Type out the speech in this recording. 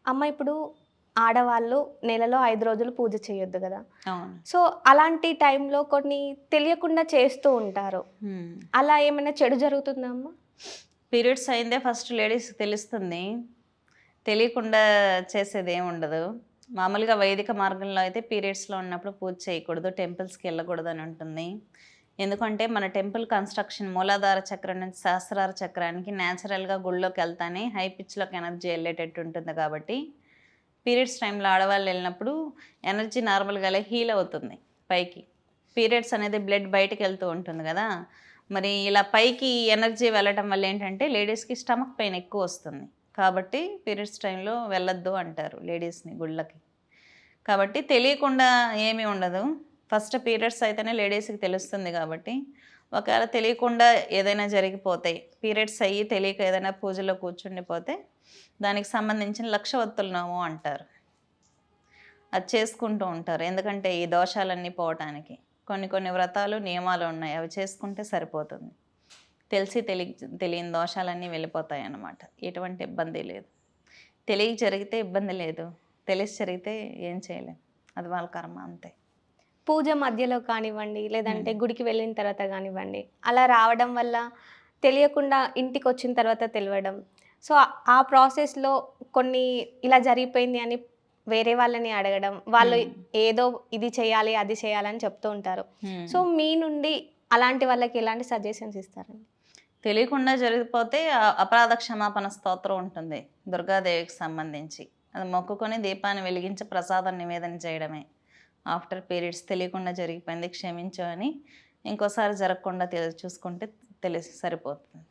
అమ్మ ఇప్పుడు ఆడవాళ్ళు నెలలో 5 రోజులు పూజ చేయొద్దు గదా! అవును. సో, అలాంటి టైంలో కొన్ని తెలియకుండా చేస్తూ ఉంటారు. హ్మ్. అలా ఏమైనా చెడు జరుగుతుందా అమ్మ? పీరియడ్స్ అయిందే ఫస్ట్ లేడీస్‌కి తెలుస్తుంది. తెలియకుండా చేసేదేముండదు. మామూలుగా వైదిక మార్గంలో అయితే పీరియడ్స్‌లో ఉన్నప్పుడు పూజ చేయకూడదు, టెంపుల్స్‌కెళ్ళకూడదని ఉంటుంది. ఎందుకంటే మన టెంపుల్ కన్‌స్ట్రక్షన్ మూలాధార చక్రం నుంచి సహస్రార చక్రానికి నేచురల్‌గా గుడిలోకెళ్తానే హై పిచ్‌లోకి ఎనర్జీ ఎళ్ళేటట్టు ఉంటుంది కాబట్టి, పీరియడ్స్ టైంలో ఆడవాళ్ళెళ్ళినప్పుడు ఎనర్జీ నార్మల్‌గా హీల్ అవుతుంది పైకి. పీరియడ్స్ అనేది బ్లడ్ బయటికెళ్తూ ఉంటుంది గదా! మరి ఇలా పైకి ఎనర్జీ వెళ్ళటం వల్ల ఏంటంటే లేడీస్‌కి స్టమక్ పెయిన్ ఎక్కువొస్తుంది. కాబట్టి పీరియడ్స్ టైంలో వెళ్ళొద్దు అంటారు లేడీస్‌ని గుళ్ళకి. కాబట్టి తెలియకుండా ఏమీ ఉండదు. ఫస్ట్ పీరియడ్స్ అయితేనే లేడీస్‌కి తెలుస్తుంది గాబట్టి, ఒకవేళ తెలియకుండా ఏదైనా జరిగిపోతే, పీరియడ్స్ అయ్యి తెలియక ఏదైనా పూజలో కూర్చుండిపోతే, దానికి సంబంధించిన లక్షవత్తుల నోము అంటారు. అది చేసుకుంటూ ఉంటారు. ఎందుకంటే ఈ దోషాలన్నీ పోవటానికి. కొన్ని కొన్ని వ్రతాలు, నియమాలు ఉన్నాయి. అవి చేసుకుంటే సరిపోతుంది. తెలిసి తెలియని దోషాలన్నీ వెళ్ళిపోతాయన్నమాట. ఎటువంటి ఇబ్బంది లేదు. తెలియక జరిగితే ఇబ్బంది లేదు. తెలిసి జరిగితే ఏం చేయలేం. అది వాళ్ళ కర్మ అంతే. పూజ మధ్యలో కానివ్వండి, లేదంటే హ్మ్. గుడికి వెళ్ళిన తర్వాత గానివ్వండి, అలా రావడం వల్ల తెలియకుండా ఇంటికొచ్చిన తర్వాత తెలవడం. సో, ఆ ప్రాసెస్‌లో కొన్ని ఇలా జరిగిపోయింది అని వేరే వాళ్ళని అడగడం. వాళ్ళు హ్మ్. ఏదో ఇది చేయాలి, అది చేయాలని చెప్తూ ఉంటారు. హ్మ్. సో, మీ నుండి అలాంటి వాళ్ళకి ఎలాంటి సజెషన్స్ ఇస్తారండి? తెలియకుండా జరిగిపోతే అపరాధ క్షమాపణ స్తోత్రం ఉంటుంది. దుర్గాదేవికి సంబంధించి. అది మొక్కుకొని దీపాన్ని వెలిగించి ప్రసాదం నివేదన చేయడమే. ఆఫ్టర్ పీరియడ్స్ తెలియకుండా జరిగిపోయింది క్షమించు అని ఇంకోసారి జరగకుండా చూసుకుంటే తెలిసి సరిపోతుంది.